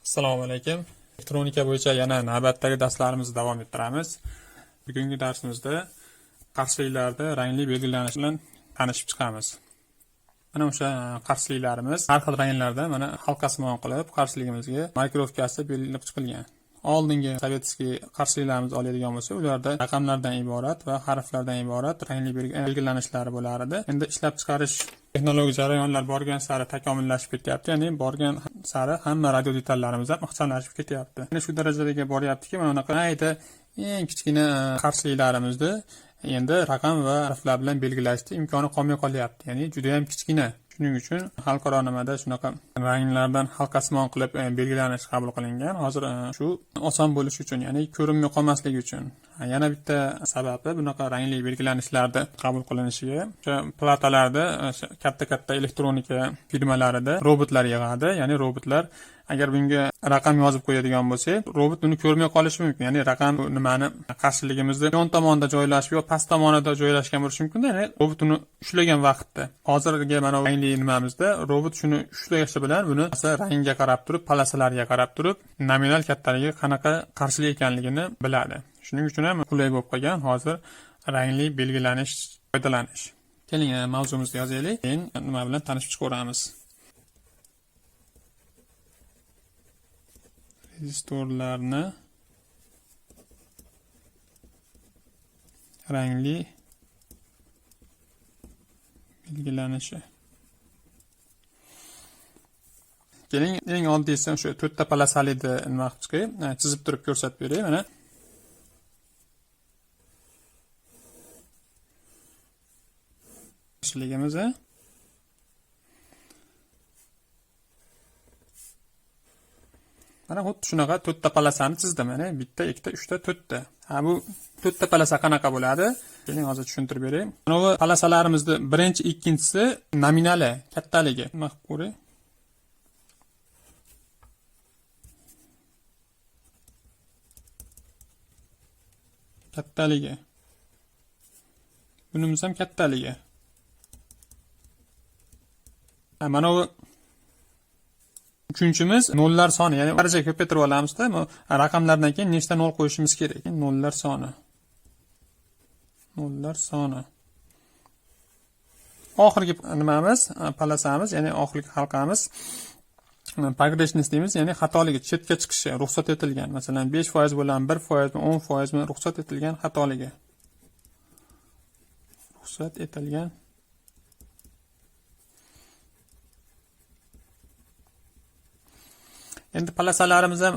Assalomu alaykum. Elektronika bo'yicha yana navbatdagi darslarimizni davom ettiramiz. Bugungi darsimizda qarshiliklarda rangli belgilanish bilan tanishib chiqamiz. Mana o'sha qarshiliklarimiz har xil ranglarda mana halqasimon qilib qarshiligimizga markirovkasi belgilab chiqilgan. Oldingi sovetskiy qarshiliklarimiz oladigan bo'lsa, ularda raqamlardan iborat va harflardan iborat rangli belgilanishlari bo'lar edi. Endi ishlab chiqarish texnologik jarayonlar borgan sari takomillashib ketyapti. Ya'ni borgan sari hamma radio detallarimiz ham ixchamlashib ketyapti. Ya'ni shu darajaga boryaptiki, mana bunaqa eng kichkina qarshiliklarimizni endi raqam va harflar bilan belgilashni imkoni qolmay qolyapti. Ya'ni juda ham kichkina. Shuning uchun xalqaro nimada shunaqa ranglardan halqasimon qilib belgilanish qabul qilingan. Hozir shu oson bo'lish uchun, ya'ni ko'rinmay qolmasligi uchun. Yana bitta sababi bunaqa rangli belgilanishlarda qabul qilinishiga, o'sha platalarda katta elektronika firmalarida robotlar yig'adi. Ya'ni robotlar agar bunga raqam yozib qo'yadigan bo'lsak, robot uni ko'rmay qolishi mumkin. Ya'ni raqam nimani qarshiligimizni yon tomonda joylashib yo past tomonida joylashgan bo'lishi mumkin. Ya'ni robot uni ushlagan vaqtda, hozirgi mana rangli nimamizda robot shuni ushlashi bilan buni rangiga qarab turib, palasalarga qarab turib, nominal kattaligi qanaqa qarshilik ekanligini biladi. Shuning uchun ham qulay bo'lib qolgan hozir rangli belgilanish foydalanish. Keling, mavzumuzni yozaylik, keyin nima bilan tanishib chiqamiz. Rezistorlarni rangli belgilanishi. Keling, eng oddiysi o'sha 4 ta palasalikni nima qilib chiqay, chizib turib ko'rsatib beray. Mana qarshiligimiz mana xuddi shunaqa 4 ta palasani chizdim. Mana 1 ta, 2 ta, 3 ta, 4 ta. Bu 4 ta palasa qanaqa bo'ladi? Keling, hozir tushuntirib beray. Mana bu palasalarimizni birinchi, ikkinchisi nominali, kattaligi. Nima qilib ko'ray? Kattaligi. Bunimiz ham kattaligi. Mana bu uchinchimiz nollar soni, ya'ni daraja ko'paytirib olamizda, raqamlardan keyin nechta nol qo'yishimiz kerak? Nollar soni. Nollar soni. Oxirgi nimamiz, palasamiz, ya'ni oxirgi halqamiz pogрешность deymiz, ya'ni xatoligi, chetga chiqishi ruxsat etilgan. Masalan, 5% bilan 1%, 10% ruxsat etilgan xatoligi. Ruxsat etilgan. Endi palasalarimiz ham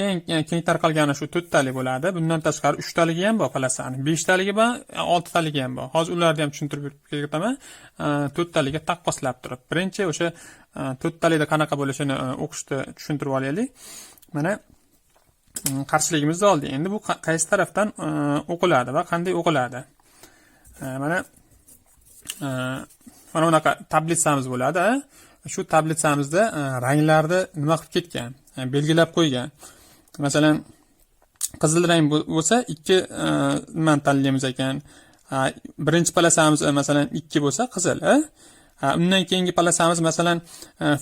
eng keng tarqalgani shu 4 talik bo'ladi. Bundan tashqari 3 taligi ham bor palasani, 5 taligi bor, 6 taligi ham bor. Hozir ularni ham tushuntirib ketaman. 4 taliga taqqoslab turib. Birinchi o'sha 4 talikda qanaqa bo'lishini o'qishda tushuntirib olaylik. Mana qarshiligimizni oldik. Endi bu qaysi tarafdan o'qiladi va qanday o'qiladi? Mana bunaqa tablitsamiz bo'ladi. Shu tabletsamizda ranglarni nima qilib ketgan, belgilab qo'ygan. Masalan, qizil rang bo'lsa 2 nimani tanlaymiz ekan. Birinchi palasamiz masalan 2 bo'lsa qizil, undan keyingi palasamiz masalan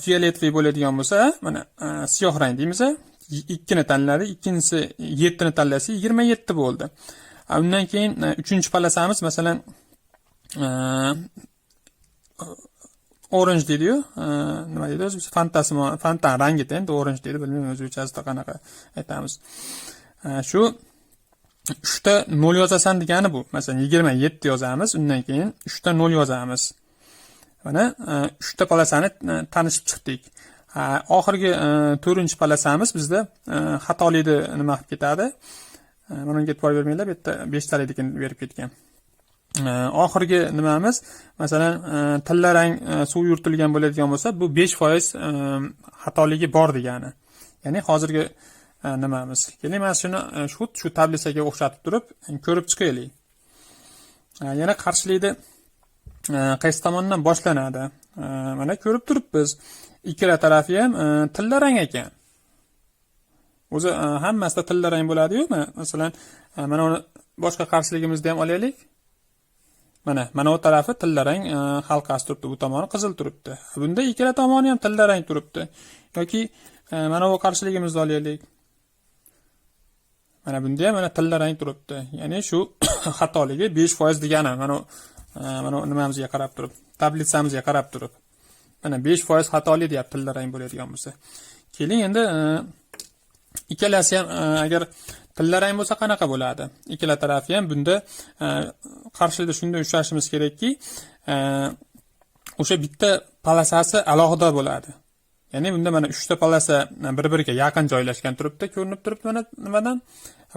fioletoviy bo'ladigan bo'lsa, mana siyoh rang deymiz. 2 ni tanladi, ikkinchisi 7 ni tanlasa 27 bo'ldi. Undan keyin 3-palasamiz masalan orange deydi-yu, nima deydi o'zi? Fontan rangi endi orange deydi, bilmayman o'zbekchasida qanaqa aytamiz. Shu 3 ta 0 yozasan degani bu. Masalan 27 yozamiz, undan keyin 3 ta 0 yozamiz. Mana 3 ta palasani tanishib chiqdik. Oxirgi 4-palasamiz bizda xatolikni nima qilib ketadi? Mana unga e'tibor bermanglar, bu yerda 5 talikni berib ketgan. Oxirgi nimamiz masalan tilla rang suv yuritilgan bo'ladigan bo'lsa, bu 5% xatoligi bor degani. Ya'ni hozirgi nimamiz. Keling, mana shuni shu tablitsaga o'xshatib turib ko'rib chiqaylik. Yana qarshilikni qaysi tomondan boshlanadi? Mana ko'rib turibmiz. Ikkala tarafi ham tilla rang ekan. O'zi hammasida tilla rang bo'ladi-yu. Masalan, mana uni boshqa qarshiligimizni ham olaylik. mana bu tarafi tillarang halqasi turibdi, bu tomoni qizil turibdi. Bunda ikkala tomoni ham tillarang turibdi. Yoki mana bu qarshiligimizni olaylik. Mana bunda ham mana tillarang turibdi. Ya'ni shu xatoligi 5% degani. Mana nimamizga qarab turib, tabletsamizga qarab turib. Mana 5% xatolik deyapti tillarang bo'ladigan bo'lsa. Keling endi ikkalasi ham agar tillarang bo'lsa qanaqa bo'ladi? Ikkala tarafi ham bunda qarshida shunday ushlashimiz kerakki, o'sha bitta palasasi alohida bo'ladi. Ya'ni bunda mana 3 ta palasa bir-biriga yaqin joylashgan turibdi, ko'rinib turibdi mana nimadan?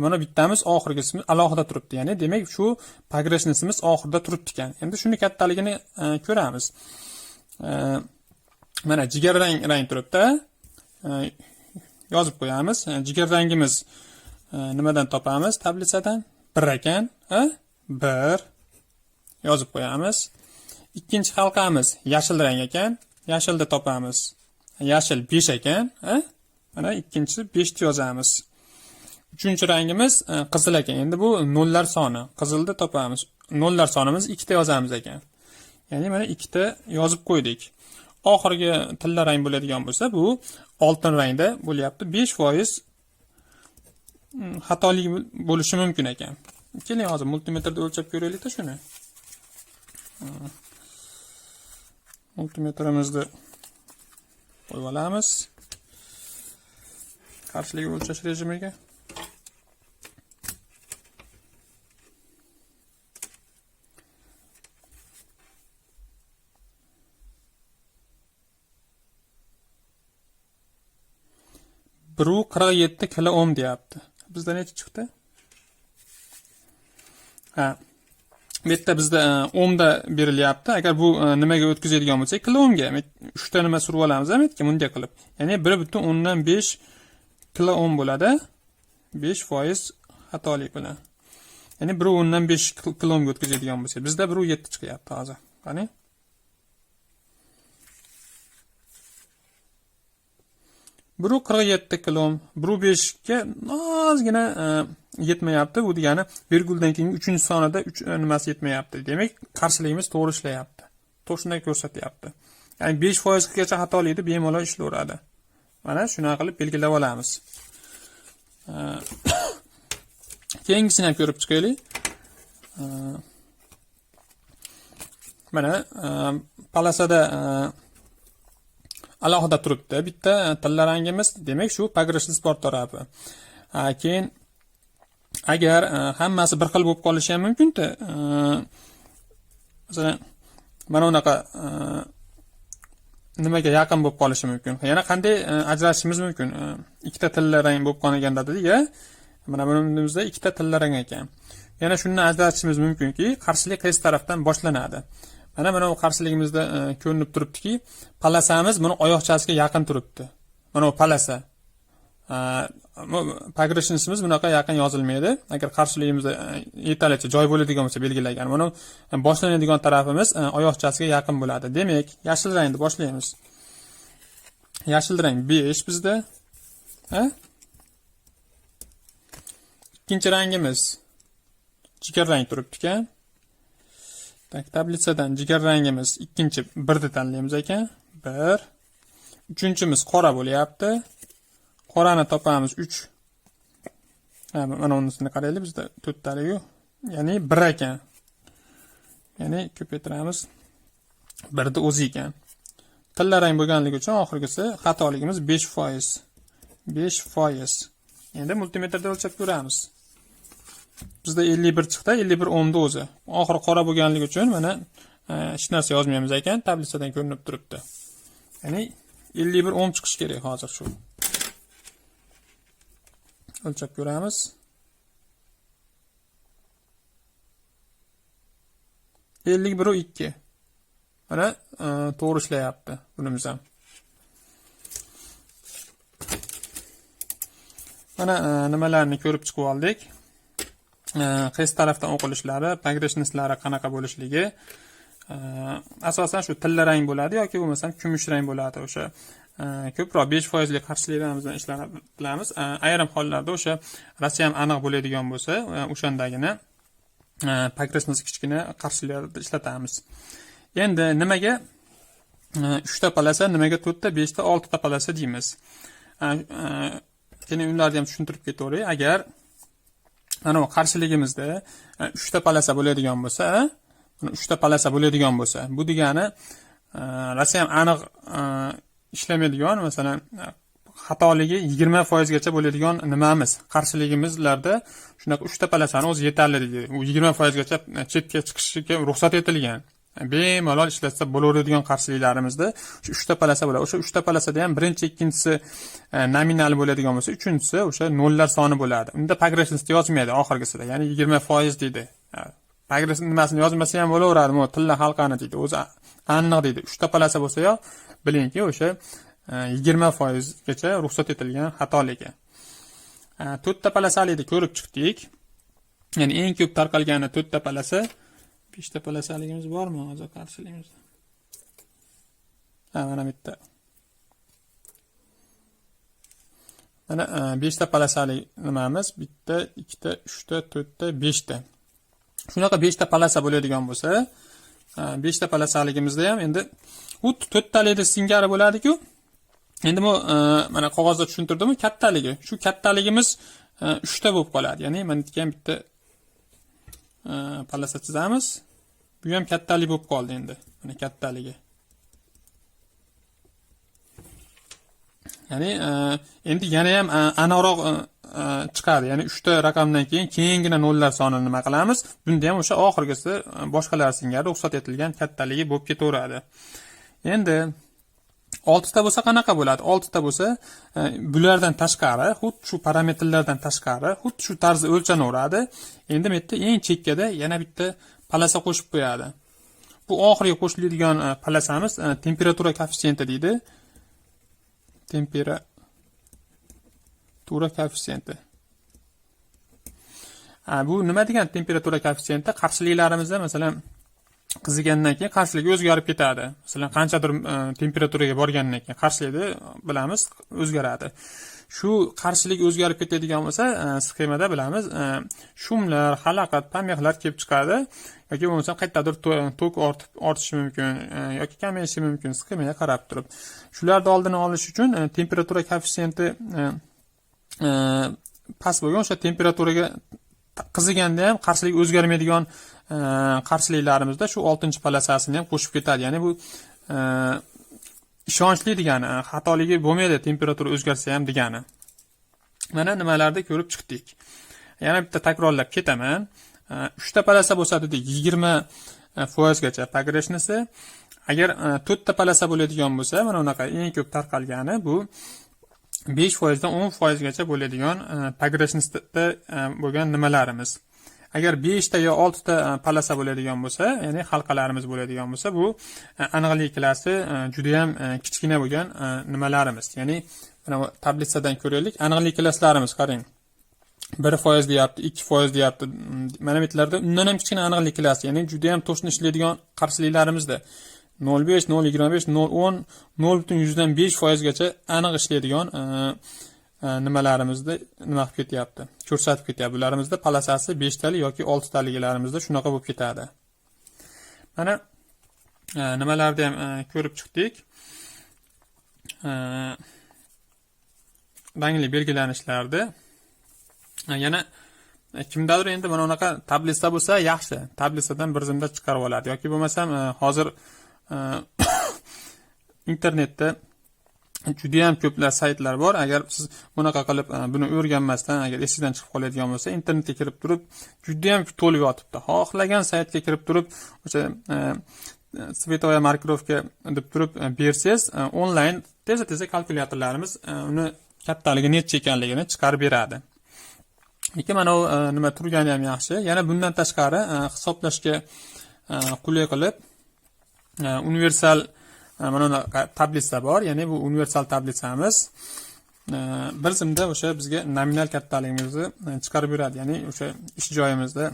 Mana bittamiz oxirgisimiz alohida turibdi. Ya'ni demak shu progressnisimiz oxirida turibdi ekan. Endi shuni kattaligini ko'ramiz. Mana jigarrang turibdi. Yozib qo'yamiz. Jigarrangimiz nimadan topamiz? Tabletsadan 1 ekan, 1 yozib qo'yamiz. Ikkinchi halqamiz yashil rang ekan, yashilda topamiz. Yashil 5 ekan, mana ikkinchisi 5 ni yozamiz. Uchinchi rangimiz qizil ekan. Endi bu nollar soni. Qizilda topamiz. Nollar sonimiz 2 ta yozamiz ekan. Ya'ni mana 2 ta yozib qo'ydik. Oxirgi tillarang bo'ladigan bo'lsa, bu oltin rangda bo'lyapti. 5% xatolik bo'lishi mumkin ekan. Keling hozir multimetrda o'lchab ko'raylik-da shuni. Multimetrimizni qo'yib olamiz. Qarshilik o'lchash rejimiga. Bu 47 kilo ohm deyapti. Bizda necha chiqdi? Bu yerda bizda ohmda berilyapti. Agar bu nimaga o'tkazadigan bo'lsak, kilo ohmga 3 ta nima surib olamiz ham bunday qilib. Ya'ni 1.5 kilo ohm bo'ladi. 5% xatolik bilan. Ya'ni 1.5 kilo ohmga o'tkazadigan bo'lsa, bizda 1.7 chiqyapti hozir. Qani? Bu 47 kilo ohm, 1.5 ga ozgina yetmayapti. Bu degani virguldan keyin 3-sonida 3 nimasi yetmayapti. Demak, qarshiligimiz to'g'ri ishlayapti. To'g'ri ko'rsatyapti. Ya'ni 5% gacha xatolikni bemalol ishlayveradi. Mana shuna qilib belgilab olamiz. Keyingisini ham ko'rib chiqaylik. Mana palasada alohida turibdi. Bitta tillarangimiz, demak shu progressiv port tarafi. Keyin agar hammasi bir xil bo'lib qolishi ham mumkin-da. Masalan, mana bunaqa nimaga yaqin bo'lib qolishi mumkin. Yana qanday ajratishimiz mumkin? Ikkita tillarang bo'lib qolganda dedi-ya. Mana bunimizda ikkita tillarang ekan. Yana shuni ajratishimiz mumkinki, qarshilik qaysi tarafdan boshlanadi. Mana bu qarshiligimizda ko'rinib turibdiki, palasamiz buni oyoqchasiga yaqin turibdi. Mana bu palasa. Progressionsimiz bunaqa yaqin yozilmaydi. Agar qarshiligimizda yetarlicha joy bo'ladigan bo'lsa belgilagan. Mana boshlanadigan tarafimiz oyoqchasiga yaqin bo'ladi. Demak, yashil rangni boshlaymiz. Yashil rang 5 bizda. Ikkinchi rangimiz jigarrang turibdi ekan. Tabletsadan jigarrangimiz ikkinchi 1 ni tanlaymiz ekan. 1. Uchinchimiz qora bo'lyapti. Qorani topamiz 3. Mana unisini qaraylik, bizda 4 taligu. Ya'ni 1 ekan. Ya'ni ko'paytiramiz. 1 da o'zi ekan. Tillarang bo'lganligi uchun oxirgisi xatoligimiz 5%. 5%. Endi multimetrda o'lchab ko'ramiz. Bizda 51 chiqdi, 51 ohmda o'zi. Oxiri qora bo'lganligi uchun mana hech narsa yozmaymiz ekan, tabletsadan ko'rinib turibdi. Ya'ni 51 ohm chiqish kerak hozir shu. O'lchab ko'ramiz. 51.2. Mana to'g'ri ishlayapti bunimiz ham. Mana nimalarni ko'rib chiqib oldik. Qaysi tarafdan o'qilishlari, progressionislari qanaqa bo'lishligi. Asosan shu tillarang bo'ladi yoki bo'lmasam kumush rang bo'ladi. O'sha ko'proq 5% lik qarshiliklarimizni ishlanib bilamiz. Ayrim hollarda o'sha rasm aniq bo'ladigan bo'lsa, o'shandagina progressimiz kichkina qarshilarda ishlatamiz. Endi nimaga 3 ta palasa, nimaga 4 ta, 5 ta, 6 ta palasa deymiz. Keyin ularni ham tushuntirib ketaveray. Agar ana bu qarshiligimizda 3 ta palasa bo'ladigan bo'lsa, 3 ta palasa bo'ladigan bo'lsa, bu degani rosa ham aniq ishlamaydigan, masalan, xatoligi 20% gacha bo'ladigan nimamiz, qarshiligimizlarda shunaqa 3 ta palasani o'zi yetarli deydi. U 20% gacha chetga chiqishiga ruxsat etilgan. Bemalol ishlatsa bo'laveradigan qarshiliklarimizni shu 3 ta palasa bo'ladi. O'sha 3 ta palasada ham birinchi, ikkinchisi nominal bo'ladigan bo'lsa, uchinchisi o'sha nollar soni bo'ladi. Unda progressivni yozmaydi oxirgisida, ya'ni 20% deydi. Progressiv nimasini yozmasa ham bo'laveradi, bu tilla halqani deydi. O'zi aniq deydi. 3 ta palasa bo'lsa yo bilingki, o'sha 20% gacha ruxsat etilgan xatoligi. 4 ta palasalikni ko'rib chiqdik. Ya'ni eng ko'p tarqalgani 4 ta palasa. 5 ta palasaligimiz bormi hozir qarshiligimizda? Mana bitta. Mana 5 ta palasalik nimamiz, bitta, 2 ta, 3 ta, 4 ta, 5 ta. Shunaqa 5 ta palasa bo'ladigan bo'lsa, 5 ta palasaligimizda ham endi 4 talikda singari bo'ladi-ku. Endi bu mana qog'ozda tushuntirdim, kattaligi. Shu kattaligimiz 3 ta bo'lib qoladi. Ya'ni mana ham bitta palasa chizamiz. Bu ham kattalik bo'lib qoldi endi. Mana kattaligi. Ya'ni endi yana ham aniqroq chiqadi. Ya'ni 3 ta raqamdan keyingina nollar sonini nima qilamiz? Bunda ham o'sha oxirgisi boshqalar singari ruxsat etilgan kattaligi bo'lib ketaveradi. Endi 6 ta bo'lsa qanaqa bo'ladi? 6 ta bo'lsa, bulardan tashqari, xuddi shu parametrlardan tashqari, xuddi shu tarzda o'lchanaveradi. Endi bu yerda eng chekkada yana bitta palasa qo'shib qo'yadi. Bu oxirgi qo'shiladigan palasamiz temperatura koeffitsiyenti deydi. Temperatura koeffitsiyenti. Bu nima degan temperatura koeffitsiyenti? Qarshiliklarimizni, masalan, qizigandan keyin qarshiligi o'zgarib ketadi. Masalan, qanchadir temperaturaga borgandan keyin qarshilikni bilamiz o'zgaradi. Shu qarshilik o'zgarib ketadigan bo'lsa, sxemada bilamiz, shumlar, xalaqat, pamexlar kelib chiqadi yoki bo'lmasa qayerdadir tok ortishi mumkin yoki kamayishi mumkin sxemaga qarab turib. Shularni oldini olish uchun temperatura koeffitsiyenti past bo'lgan o'sha temperaturaga qiziganda ham qarshilik o'zgarmaydigan qarshiliklarimizni shu 6-palasasini ham qo'shib ketadi. Ya'ni bu ishonchli degani, xatoligi bo'lmaydi temperatura o'zgarsa ham degani. Mana nimalarni ko'rib chiqdik. Yana bitta takrorlab ketaman. 3 ta palasa bo'lsa dedik 20% gacha progressnisi. Agar 4 ta palasa bo'ladigan bo'lsa, mana unaqa eng ko'p tarqalgani bu 5% dan 10% gacha bo'ladigan progressnisda bo'lgan nimalarimiz. Agar 5 ta yo 6 ta palasa bo'ladigan bo'lsa, ya'ni halqalarimiz bo'ladigan bo'lsa, bu aniqlik klassi juda ham kichkina bo'lgan nimalarimiz. Ya'ni mana bu tablitsadan ko'raylik, aniqlik klasslarimiz qarang. 1% deyapti, 2% deyapti. Mana bitlarda undan ham kichkina aniqlik klassi, ya'ni juda ham to'sni ishlaydigan qarshiliklarimiz-da 0.5, 0.25, 0.10, 0.5% gacha aniq ishlaydigan nimalarimizni nima qilib ketyapti, ko'rsatib ketyapti. Bularımizda palasasi 5 talik yoki 6 taliklarimizda shunaqa bo'lib ketadi. Mana nimalarni ham ko'rib chiqdik. Rangli belgilanishlarda yana kimdadir endi mana unaqa tablitsa bo'lsa yaxshi. Tablitsadan bir zumda chiqarib oladi yoki bo'lmasam hozir internetda juda ham ko'plar saytlar bor. Agar siz bunaqa qilib buni o'rganmasdan agar esingizdan chiqib qoladigan bo'lsa, internetga kirib turib juda ham to'lib yotibdi. Xohlagan saytga kirib turib o'sha Svetoya markirovka deb turib bersangiz, onlayn tez-tez kalkulyatorlarimiz uni kattaligi necha ekanligini chiqarib beradi. Lekin mana u nima turgani ham yaxshi. Yana bundan tashqari hisoblashga qulay qilib universal mana tablitsa bor. Ya'ni bu universal tablitsamiz bir zimda o'sha bizga nominal kattaligimizni chiqarib beradi. Ya'ni o'sha ish joyimizda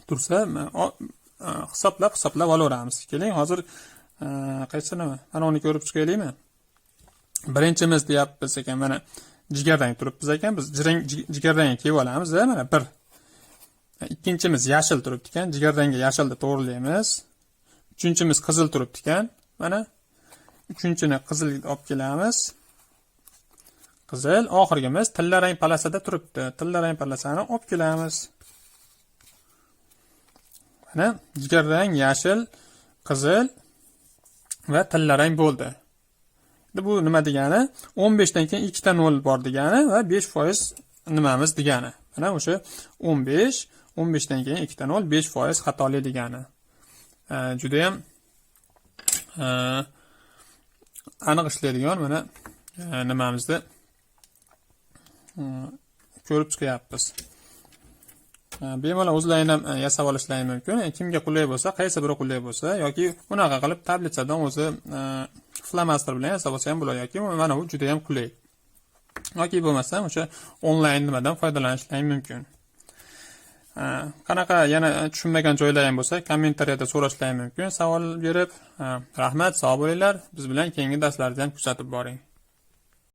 tursa hisoblab olaveramiz. Keling, hozir qaysi nima? Mana uni ko'rib chiqaylikmi? Birinchimiz deyapmiz ekan, mana jigarrang turibmiz ekan. Biz jigarrangga kelib olamiz, mana 1. Ikkinchimiz yashil turibdi ekan, jigarrangga yashilni to'g'rilaymiz. Uchinchimiz qizil turibdi ekan. Mana uchinchini qizil olib kelamiz. Qizil, oxirgimiz tilla rang palasada turibdi. Tilla rang palasani olib kelamiz. Mana jigarrang, yashil, qizil va tilla rang bo'ldi. Bu nima degani? 15 dan keyin 2 ta 0 bor degani va 5% nimamiz degani. Mana o'sha 15 dan keyin 2 ta 0 5% xatolik degani. Juda ham aniq ishlaydigan mana nimamizni ko'rib chiqyapmiz. Bemalol o'zlaring ham yasab olishlari mumkin. Kimga qulay bo'lsa, qaysi biri qulay bo'lsa yoki bunaqa qilib tablitsadan o'zi flomaster bilan yasab olsa ham bo'ladi yoki mana bu juda ham qulay. Yoki bo'lmasa o'sha onlayn nimadan foydalanishlari mumkin. Qanaqa yana tushunmagan joylaring bo'lsa, kommentariyada so'rashlari mumkin. Savol berib, rahmat, sog' bo'linglar. Biz bilan keyingi darslarda ham kuzatib boring.